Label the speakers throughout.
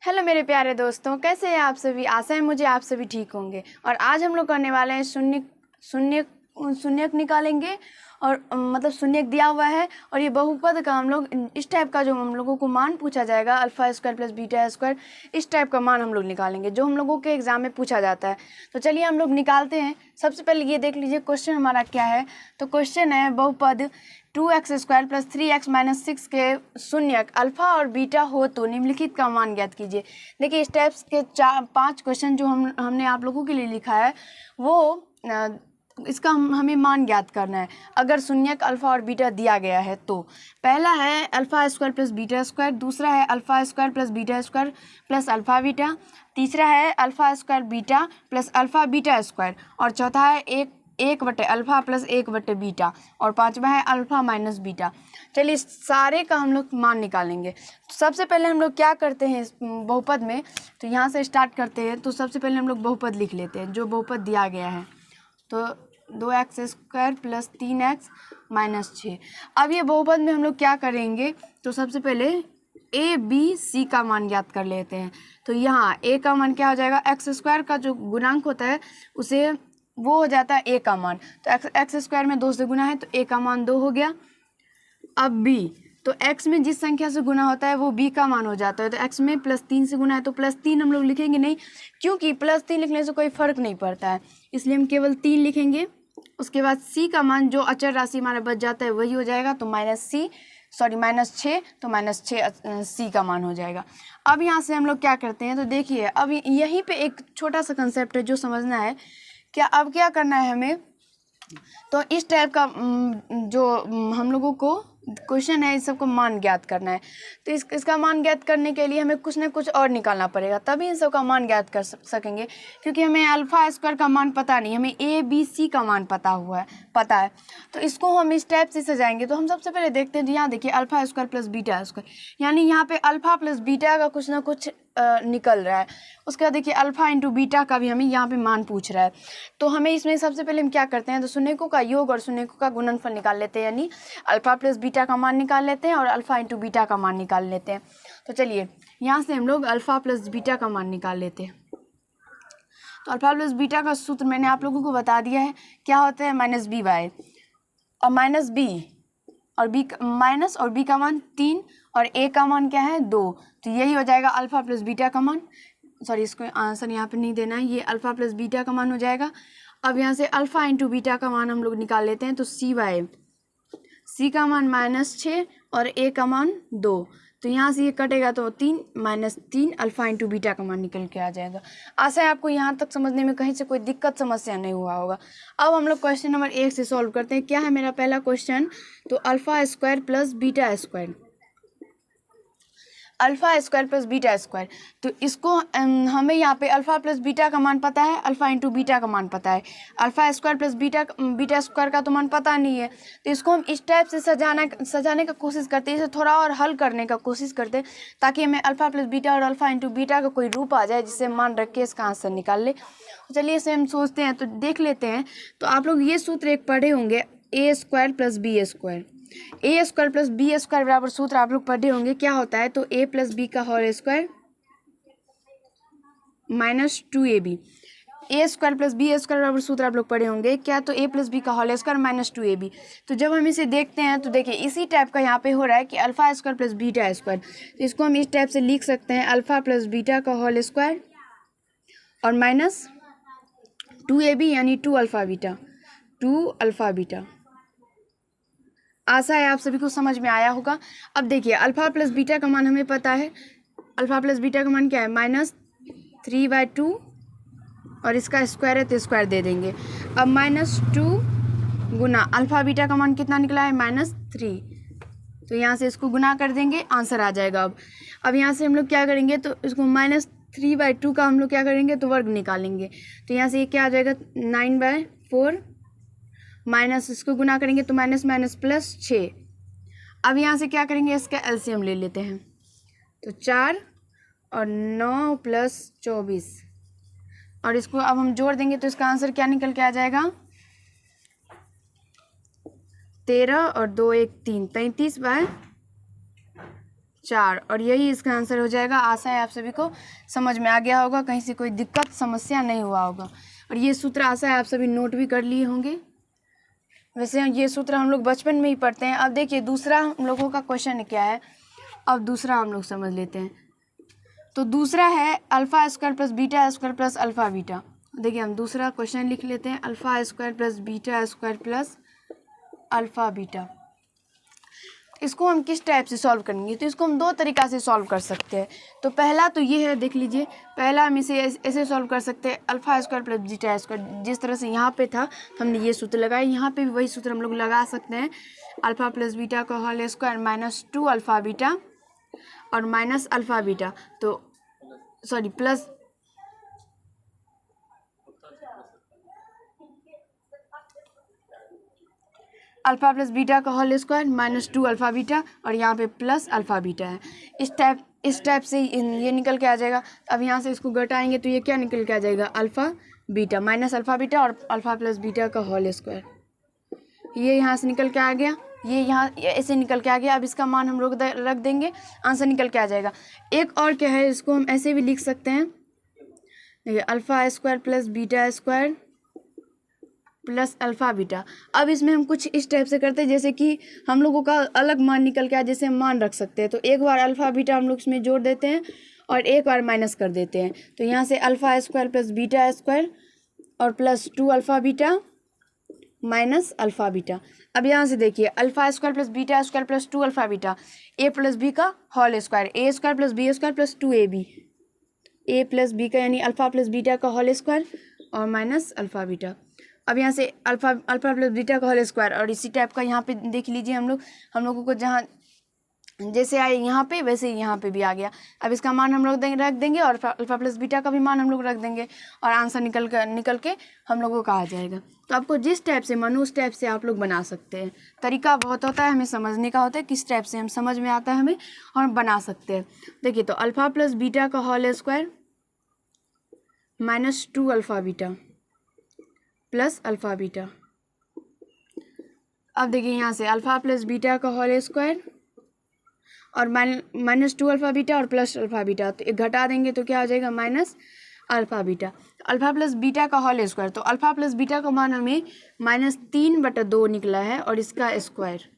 Speaker 1: Hello मेरे प्यारे दोस्तों, कैसे हैं आप सभी। आशा है मुझे आप सभी ठीक होंगे। और आज हम लोग करने वाले हैं शून्यक निकालेंगे। और मतलब शून्यक दिया हुआ है और ये बहुपद का हम लोग इस टाइप का जो हम लोगों को मान पूछा जाएगा alpha square plus beta square, इस टाइप का मान हम लोग निकालेंगे जो हम लोगों के एग्जाम में पूछा जाता है। तो चलिए हम लोग निकालते हैं। सबसे पहले ये देख लीजिए क्वेश्चन हमारा क्या है। तो क्वेश्चन है बहुपद 2x² प्लस 3x माइनस 6 के शून्यक अल्फा और बीटा हो तो निम्नलिखित का मान ज्ञात कीजिए। देखिए इस टाइप्स के 5 क्वेश्चन जो हमने आप लोगों के लिए लिखा है वो इसका हमें मान ज्ञात करना है अगर शून्यक अल्फा और बीटा दिया गया है। तो पहला है alpha square plus beta square, दूसरा है alpha square plus beta square plus alpha beta, तीसरा है alpha square beta plus alpha beta square, और चौथा है एक बटे अल्फा प्लस 1 बटे बीटा, और पांचवा है अल्फा माइनस बीटा। चलिए सारे का हम लोग मान निकालेंगे। तो सबसे पहले हम लोग क्या करते हैं इस बहुपद में, तो यहाँ से स्टार्ट करते हैं। तो सबसे पहले हम लोग बहुपद लिख लेते हैं जो बहुपद दिया गया है। तो 2x² प्लस 3x माइनस 6। अब ये बहुपद में हम लोग क्या करेंगे, तो सबसे पहले a b c का मान ज्ञात कर लेते हैं। तो यहाँ a का मान क्या हो जाएगा, x² का जो गुणांक होता है उसे वो हो जाता है a का मान। तो x² में 2 से गुना है तो a का मान 2 हो गया। अब b, तो x में जिस संख्या से गुना होता है वो b का मान हो जाता है। तो x में प्लस 3 से गुना है तो प्लस 3 हम लोग लिखेंगे नहीं, क्योंकि प्लस 3 लिखने से कोई फर्क नहीं पड़ता है, इसलिए हम केवल 3 लिखेंगे। उसके बाद c का मान जो अचर राशि हमारा बच जाता है वही हो जाएगा। तो माइनस 6, तो माइनस 6 c का मान हो जाएगा। अब यहाँ से हम लोग क्या करते हैं, तो देखिए अब यहीं पे एक छोटा सा कंसेप्ट है जो समझना है। अब क्या करना है हमें, तो इस टाइप का जो हम लोगों को क्वेश्चन है इस सबको मान ज्ञात करना है। तो इसका मान ज्ञात करने के लिए हमें कुछ ना कुछ और निकालना पड़ेगा, तभी इन सब का मान ज्ञात कर सकेंगे। क्योंकि हमें अल्फा स्क्वायर का मान पता नहीं, हमें a b c का मान पता है। तो इसको हम इस टाइप से सजाएंगे। तो हम सबसे पहले देखते हैं, यहाँ देखिए alpha square plus beta square, यानी यहाँ पे अल्फा प्लस बीटा का कुछ ना कुछ निकल रहा है। उसके बाद देखिए अल्फा इंटू बीटा का भी हमें यहाँ पे मान पूछ रहा है। तो हमें इसमें सबसे पहले हम क्या करते हैं, तो शून्यकों का योग और शून्यकों का गुणनफल निकाल लेते हैं, यानी अल्फा प्लस बीटा का मान निकाल लेते हैं और अल्फा इंटू बीटा का मान निकाल लेते हैं। तो चलिए यहाँ से हम लोग अल्फा प्लस बीटा का मान निकाल लेते हैं। तो अल्फा प्लस बीटा का सूत्र मैंने आप लोगों को बता दिया है, क्या होता है माइनस बी बाय, और माइनस बी और बी माइनस और बी का मान 3 और ए का मान क्या है 2। तो यही हो जाएगा अल्फा प्लस बीटा का मान। सॉरी, इसको आंसर यहाँ पे नहीं देना है, ये अल्फा प्लस बीटा का मान हो जाएगा। अब यहाँ से अल्फा इंटू बीटा का मान हम लोग निकाल लेते हैं। तो सी का मान -6 और ए का मान 2। तो यहाँ से ये कटेगा तो 3 -3 अल्फा इंटू बीटा का मान निकल के आ जाएगा। आशा है आपको यहाँ तक समझने में कहीं से कोई दिक्कत समस्या नहीं हुआ होगा। अब हम लोग क्वेश्चन नंबर 1 से सॉल्व करते हैं। क्या है मेरा पहला क्वेश्चन, तो alpha square plus beta square, alpha square plus beta square. तो इसको हमें यहाँ पे अल्फा प्लस बीटा का मान पता है, अल्फा इंटू बीटा का मान पता है। Alpha square plus beta square का तो मान पता नहीं है, तो इसको हम इस टाइप से सजाने का कोशिश करते हैं, इसे थोड़ा और हल करने का कोशिश करते हैं ताकि हमें अल्फा प्लस बीटा और अल्फा इंटू बीटा का कोई रूप आ जाए जिससे मान रख के इसका आंसर निकाल ले। तो चलिए इसे हम सोचते हैं, तो देख लेते हैं। तो आप लोग ये सूत्र एक पढ़े होंगे, ए square plus B square, A square plus B square बराबर सूत्र आप लोग पढ़े होंगे। क्या होता है, तो ए प्लस बी का होल स्क्वायर माइनस 2ab। ए स्क्वायर प्लस बी स्क्वायर बराबर सूत्र आप लोग पढ़े होंगे क्या, तो ए प्लस बी का होल स्क्वायर माइनस 2ab। तो जब हम इसे देखते हैं तो देखिए इसी टाइप का यहाँ पे हो रहा है कि alpha square plus beta square. तो इसको हम इस टाइप से लिख सकते हैं, अल्फा प्लस बीटा का होल स्क्वायर और माइनस 2ab यानी 2 अल्फा बीटा। आशा है आप सभी को समझ में आया होगा। अब देखिए अल्फा प्लस बीटा का मान हमें पता है, अल्फा प्लस बीटा का मान क्या है -3/2, और इसका स्क्वायर है तो स्क्वायर दे देंगे। अब -2 गुना अल्फा बीटा का मान कितना निकला है -3, तो यहाँ से इसको गुना कर देंगे, आंसर आ जाएगा। अब यहाँ से हम लोग क्या करेंगे, तो इसको -3/2 का हम लोग क्या करेंगे, तो वर्ग निकालेंगे। तो यहाँ से ये क्या आ जाएगा 9/4, माइनस इसको गुना करेंगे तो माइनस माइनस प्लस 6। अब यहाँ से क्या करेंगे, इसका एलसीएम ले लेते हैं। तो 4 और 9 प्लस 24, और इसको अब हम जोड़ देंगे तो इसका आंसर क्या निकल के आ जाएगा 13 और 2 1 3, 35/4। 4, और यही इसका आंसर हो जाएगा। आशा है आप सभी को समझ में आ गया होगा, कहीं से कोई दिक्कत समस्या नहीं हुआ होगा। और ये सूत्र आशा है आप सभी नोट भी कर लिए होंगे। वैसे ये सूत्र हम लोग बचपन में ही पढ़ते हैं। अब देखिए दूसरा हम लोगों का क्वेश्चन क्या है, अब दूसरा हम लोग समझ लेते हैं। तो दूसरा है alpha square plus beta square plus alpha beta. देखिए हम दूसरा क्वेश्चन लिख लेते हैं, alpha square plus beta square plus alpha beta. इसको हम किस टाइप से सॉल्व करेंगे, तो इसको हम दो तरीक़ा से सॉल्व कर सकते हैं। तो पहला तो ये है, देख लीजिए, पहला हम इसे ऐसे सॉल्व कर सकते हैं, alpha square plus beta square. जिस तरह से यहाँ पे था हमने ये सूत्र लगाया, यहाँ पे भी वही सूत्र हम लोग लगा सकते हैं, अल्फ़ा प्लस बीटा का whole square minus 2 alpha beta और माइनस अल्फ़ा बीटा, तो sorry plus alpha plus beta का whole square minus 2 alpha beta और यहाँ पे प्लस अल्फ़ा बीटा है। इस टाइप से ये निकल के आ जाएगा। अब यहाँ से इसको घटाएंगे तो ये क्या निकल के आ जाएगा, alpha beta minus alpha beta और अल्फ़ा प्लस बीटा का होल स्क्वायर। ये यहाँ से निकल के आ गया, ये यहाँ ऐसे निकल के आ गया। अब इसका मान हम लोग रख देंगे, आंसर निकल के आ जाएगा। एक और क्या है, इसको हम ऐसे भी लिख सकते हैं, देखिए alpha square plus beta square plus alpha beta. अब इसमें हम कुछ इस टाइप से करते हैं, जैसे कि हम लोगों का अलग मान निकल के आए, जैसे हम मान रख सकते हैं। तो एक बार अल्फ़ा बीटा हम लोग इसमें जोड़ देते हैं और एक बार माइनस कर देते हैं। तो यहाँ से alpha square plus beta square और plus 2 alpha beta minus alpha beta. अब यहाँ से देखिए alpha square plus beta square plus 2 alpha beta, A plus B का whole square, A square plus B square plus 2ab, A plus B का यानी alpha plus beta का whole square और minus alpha beta. अब यहाँ से alpha plus beta का whole square, और इसी टाइप का यहाँ पे देख लीजिए हम लोगों को जहाँ जैसे आए यहाँ पे वैसे ही यहाँ पे भी आ गया। अब इसका मान हम लोग रख देंगे और अल्फ़ा प्लस बीटा का भी मान हम लोग रख देंगे और आंसर निकल के हम लोगों का आ जाएगा। तो आपको जिस टाइप से मन उस टाइप से आप लोग बना सकते हैं। तरीका बहुत होता है, हमें समझने का होता है किस टाइप से हम समझ में आता है हमें और बना सकते हैं। देखिए तो अल्फ़ा प्लस बीटा का whole square minus 2 alpha beta plus alpha beta. अब देखिए यहाँ से अल्फ़ा प्लस बीटा का होल स्क्वायर और माइनस 2 अल्फ़ा बीटा और प्लस अल्फ़ा बीटा, तो एक घटा देंगे तो क्या हो जाएगा, minus alpha beta. Alpha plus beta का होल स्क्वायर, तो अल्फ़ा प्लस बीटा का मान हमें -3/2 निकला है और इसका स्क्वायर,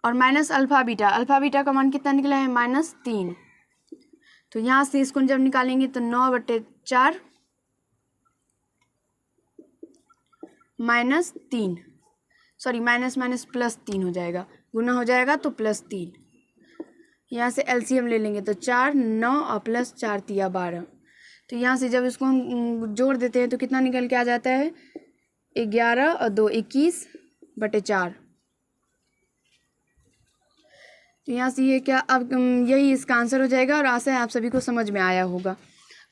Speaker 1: और माइनस अल्फ़ा बीटा का मान कितना निकला है, -3। तो यहाँ से इसको जब निकालेंगे तो 9/4 -3, सॉरी माइनस +3 हो जाएगा, गुना हो जाएगा तो +3। यहाँ से एलसीएम ले लेंगे तो 4, 9 और प्लस 4 × 12। तो यहाँ से जब इसको हम जोड़ देते हैं तो कितना निकल के आ जाता है, 11 और 2 21/4। तो यहाँ से ये क्या, अब यही इसका आंसर हो जाएगा और आशा है आप सभी को समझ में आया होगा,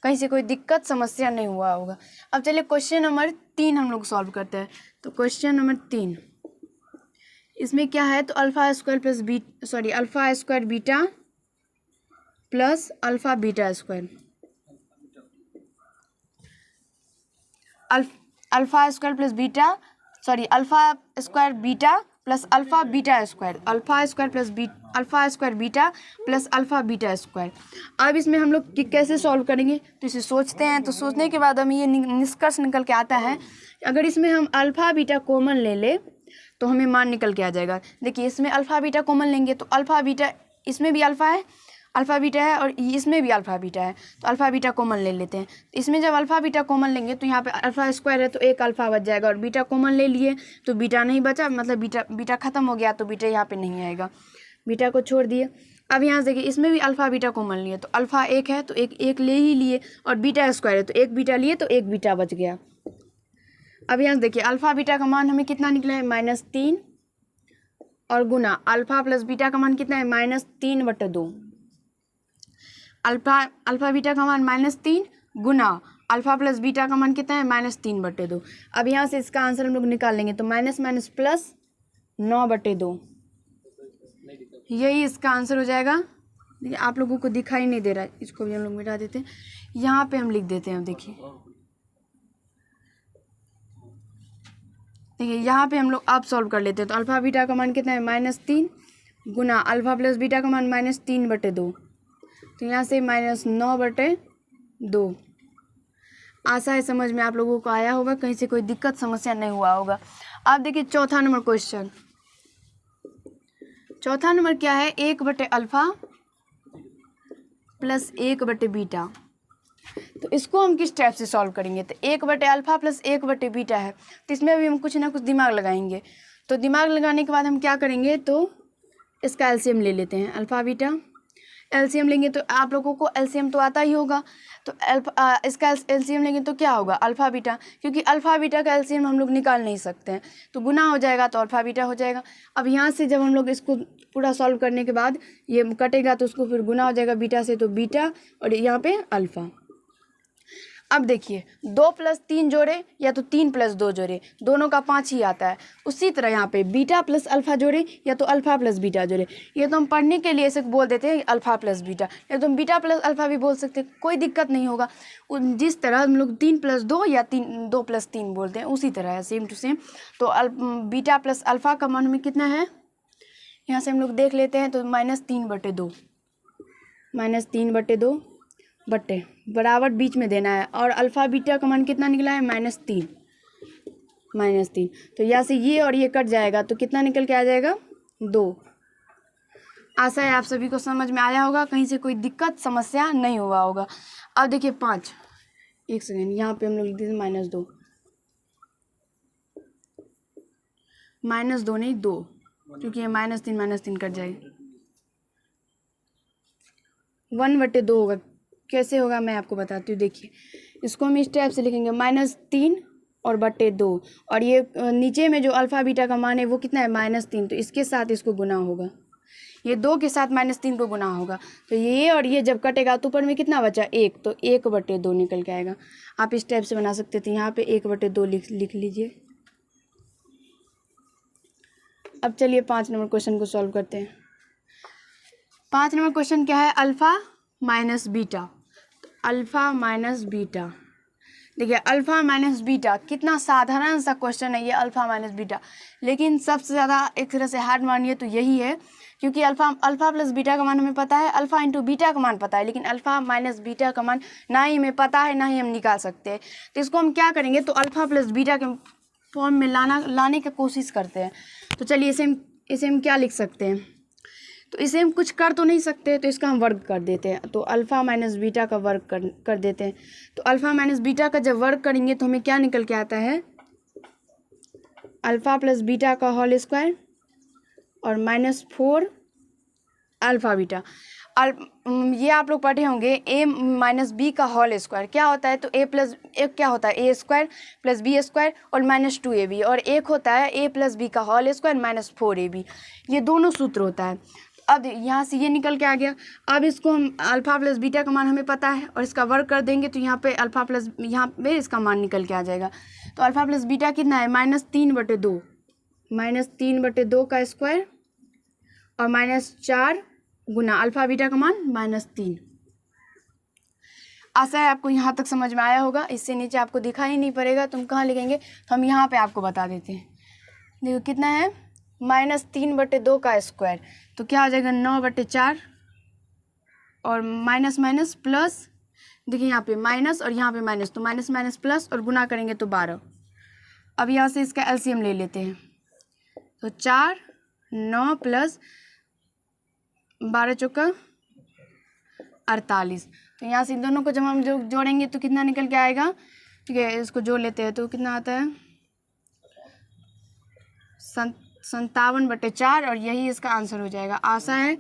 Speaker 1: कहीं से कोई दिक्कत समस्या नहीं हुआ होगा। अब चलिए क्वेश्चन नंबर 3 हम लोग सॉल्व करते हैं। तो क्वेश्चन नंबर 3, इसमें क्या है, तो alpha square beta plus alpha beta square, alpha square beta plus alpha beta square, alpha square beta plus alpha beta square. अब इसमें हम लोग कैसे सॉल्व करेंगे, तो इसे सोचते हैं। तो सोचने के बाद हमें ये निष्कर्ष निकल के आता है, अगर इसमें हम अल्फ़ा बीटा कॉमन ले ले तो हमें मान निकल के आ जाएगा। देखिए इसमें अल्फ़ा बीटा कॉमन लेंगे तो अल्फ़ा बीटा, इसमें भी अल्फ़ा बीटा है और इसमें भी अल्फ़ा बीटा है, तो अल्फ़ा बीटा कॉमन ले लेते हैं। इसमें जब अल्फ़ा बीटा कॉमन लेंगे तो यहाँ पे अल्फ़ा स्क्वायर है तो एक अल्फ़ा बच जाएगा, और बीटा कॉमन ले लिए तो बीटा नहीं बचा, मतलब बीटा ख़त्म हो गया, तो बीटा यहाँ पे नहीं आएगा, बीटा को छोड़ दिए। अब यहाँ से देखिए इसमें भी अल्फ़ा बीटा कॉमन लिए, तो अल्फ़ा एक है तो एक ले ही लिए, और बीटा स्क्वायर है तो एक बीटा लिए तो एक बीटा बच गया। अब यहाँ देखिए अल्फ़ा बीटा का मान हमें कितना निकला है, -3, और गुना अल्फ़ा प्लस बीटा का मान कितना है, -3/2। अल्फ़ा बीटा का मान -3 गुना अल्फ़ा प्लस बीटा का मान कितना है, -3/2। अब यहाँ से इसका आंसर हम लोग निकाल लेंगे तो माइनस प्लस 9/2, यही इसका आंसर हो जाएगा। देखिए आप लोगों को दिखाई नहीं दे रहा है, इसको भी हम लोग मिटा देते हैं, यहाँ पे हम लिख देते हैं। देखिए यहाँ पे हम लोग अब सॉल्व कर लेते हैं। तो अल्फ़ा बीटा का मान कितना है, -3 गुना अल्फ़ा प्लस बीटा का मान -3/2, तो यहाँ से -9/2। आशा है समझ में आप लोगों को आया होगा, कहीं से कोई दिक्कत समस्या नहीं हुआ होगा। अब देखिए चौथा नंबर क्वेश्चन। चौथा नंबर क्या है, 1/अल्फ़ा प्लस 1/बीटा। तो इसको हम किस टाइप से सॉल्व करेंगे, तो 1/अल्फ़ा प्लस 1/बीटा है, तो इसमें भी हम कुछ ना कुछ दिमाग लगाएंगे। तो दिमाग लगाने के बाद हम क्या करेंगे, तो इसका एलसीएम ले लेते हैं, अल्फ़ा बीटा एलसीएम लेंगे तो आप लोगों को एलसीएम तो आता ही होगा, तो इसका एलसीएम लेंगे तो क्या होगा, अल्फ़ा बीटा, क्योंकि अल्फ़ा बीटा का एलसीएम हम लोग निकाल नहीं सकते हैं, तो गुना हो जाएगा तो अल्फ़ा बीटा हो जाएगा। अब यहाँ से जब हम लोग इसको पूरा सॉल्व करने के बाद ये कटेगा तो उसको फिर गुना हो जाएगा बीटा से, तो बीटा और यहाँ पे अल्फ़ा। अब देखिए 2 + 3 जोड़े या तो 3 + 2 जोड़े, दोनों का 5 ही आता है। उसी तरह यहाँ पे बीटा प्लस अल्फ़ा जोड़े या तो अल्फ़ा प्लस बीटा जोड़े, ये तो हम पढ़ने के लिए ऐसे बोल देते हैं अल्फ़ा प्लस बीटा, या तो हम बीटा प्लस अल्फ़ा भी बोल सकते हैं, कोई दिक्कत नहीं होगा। जिस तरह हम लोग 3 + 2 या 2 + 3 बोलते हैं, उसी तरह है, सेम टू सेम। तो बीटा प्लस अल्फ़ा का मान हमें कितना है, यहाँ से हम लोग देख लेते हैं, तो -3/2, -3/2 बट्टे बराबर बीच में देना है, और अल्फ़ा बीटा का मान कितना निकला है, -3। तो यहाँ से ये और ये कट जाएगा तो कितना निकल के आ जाएगा, 2। आशा है आप सभी को समझ में आया होगा, कहीं से कोई दिक्कत समस्या नहीं हुआ होगा। अब देखिए 5, एक सेकेंड, यहाँ पे हम लोग लिख देते -2, -2 नहीं 2, क्योंकि ये -3 कट जाएगा, 1/2 होगा। कैसे होगा मैं आपको बताती हूँ, देखिए इसको हम इस टाइप से लिखेंगे, -3 और /2, और ये नीचे में जो अल्फ़ा बीटा का मान है वो कितना है, -3, तो इसके साथ इसको गुना होगा, ये 2 के साथ -3 को गुना होगा, तो ये और ये जब कटेगा तो ऊपर में कितना बचा, 1, तो 1/2 निकल के आएगा। आप इस टाइप से बना सकते थे, यहाँ पे 1/2 लिख लीजिए। अब चलिए 5 नंबर क्वेश्चन को सॉल्व करते हैं। 5 नंबर क्वेश्चन क्या है, alpha minus beta. Alpha minus beta, देखिए अल्फ़ा माइनस बीटा कितना साधारण सा क्वेश्चन है ये, अल्फ़ा माइनस बीटा, लेकिन सबसे ज़्यादा एक तरह से हार्ड मानिए तो यही है, क्योंकि अल्फ़ा प्लस बीटा का मान हमें पता है, अल्फ़ा इंटू बीटा का मान पता है, लेकिन अल्फ़ा माइनस बीटा का मान ना ही हमें पता है ना ही हम निकाल सकते हैं। तो इसको हम क्या करेंगे, तो अल्फ़ा प्लस बीटा के फॉर्म में लाने की कोशिश करते हैं। तो चलिए इसे हम क्या लिख सकते हैं, तो इसे हम कुछ कर तो नहीं सकते, तो इसका हम वर्ग कर देते हैं, तो अल्फ़ा माइनस बीटा का वर्ग कर देते हैं। तो अल्फ़ा माइनस बीटा का जब वर्ग करेंगे तो हमें क्या निकल के आता है, अल्फ़ा प्लस बीटा का होल स्क्वायर और -4 अल्फ़ा बीटा। ये आप लोग पढ़े होंगे a-b का होल स्क्वायर क्या होता है, तो एक क्या होता है, a² + b² और -2ab, और एक होता है a + b का होल स्क्वायर -4ab, ये दोनों सूत्र होता है। अब यहाँ से ये निकल के आ गया। अब इसको हम अल्फ़ा प्लस बीटा का मान हमें पता है और इसका वर्ग कर देंगे तो यहाँ पे यहाँ पे इसका मान निकल के आ जाएगा। तो अल्फ़ा प्लस बीटा कितना है, -3/2, -3/2 का स्क्वायर और -4 गुना अल्फ़ा बीटा का मान -3। आशा है आपको यहाँ तक समझ में आया होगा, इससे नीचे आपको दिखाई नहीं पड़ेगा, तुम कहाँ लिखेंगे, तो हम यहाँ पे आपको बता देते हैं। देखो कितना है, -3/2 का स्क्वायर, तो क्या हो जाएगा 9/4 और माइनस माइनस प्लस, देखिए यहाँ पे माइनस और यहाँ पे माइनस, तो माइनस माइनस प्लस और गुना करेंगे तो 12। अब यहाँ से इसका एलसीएम ले लेते हैं, तो 4 9 प्लस 12 चौका 48। तो यहाँ से इन दोनों को जब हम जोड़ेंगे तो कितना निकल के आएगा, ठीक है, इसको जोड़ लेते हैं तो कितना आता है 57/4, और यही इसका आंसर हो जाएगा। आशा है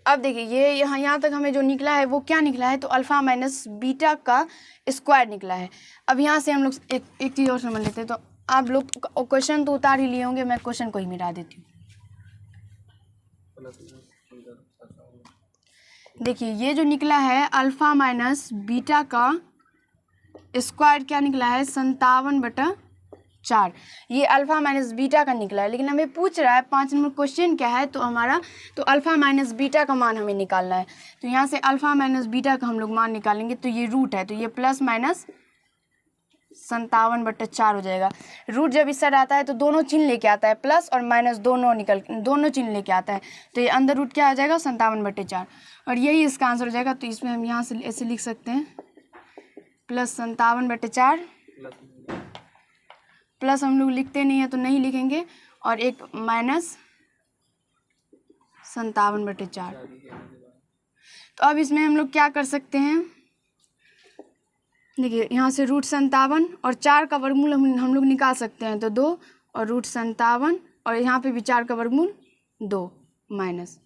Speaker 1: अब देखिए ये यहाँ तक हमें जो निकला है वो क्या निकला है, तो अल्फ़ा माइनस बीटा का स्क्वायर निकला है। अब यहाँ से हम लोग एक चीज़ और समझ लेते हैं, तो आप लोग क्वेश्चन तो उतार ही लिए होंगे, मैं क्वेश्चन को ही मिटा देती हूँ। देखिए ये जो निकला है अल्फ़ा माइनस बीटा का स्क्वायर क्या निकला है 57/4, ये अल्फ़ा माइनस बीटा का निकला है। लेकिन हमें पूछ रहा है 5 नंबर क्वेश्चन क्या है, तो हमारा तो अल्फ़ा माइनस बीटा का मान हमें निकालना है। तो यहाँ से अल्फ़ा माइनस बीटा का हम लोग मान निकालेंगे, तो ये रूट है, तो ये प्लस माइनस 57/4 हो जाएगा। रूट जब इस साइड आता है तो दोनों चिन्ह लेके आता है, प्लस और माइनस दोनों चिन्ह लेके आता है, तो ये अंदर रूट क्या आ जाएगा 57/4, और यही इसका आंसर हो जाएगा। तो इसमें हम यहाँ से ऐसे लिख सकते हैं +57/4, प्लस हम लोग लिखते नहीं है तो नहीं लिखेंगे, और एक -57/4। तो अब इसमें हम लोग क्या कर सकते हैं, देखिए यहाँ से √57 और 4 का वर्गमूल हम लोग निकाल सकते हैं, तो 2 और √57, और यहाँ पे भी 4 का वर्गमूल 2 माइनस,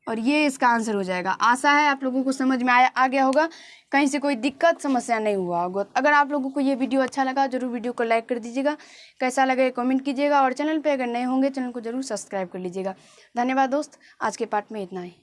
Speaker 1: और ये इसका आंसर हो जाएगा। आशा है आप लोगों को समझ में आ गया होगा, कहीं से कोई दिक्कत समस्या नहीं हुआ होगा। अगर आप लोगों को ये वीडियो अच्छा लगा जरूर वीडियो को लाइक कर दीजिएगा, कैसा लगे कमेंट कीजिएगा, और चैनल पे अगर नए होंगे चैनल को जरूर सब्सक्राइब कर लीजिएगा। धन्यवाद दोस्त, आज के पार्ट में इतना ही।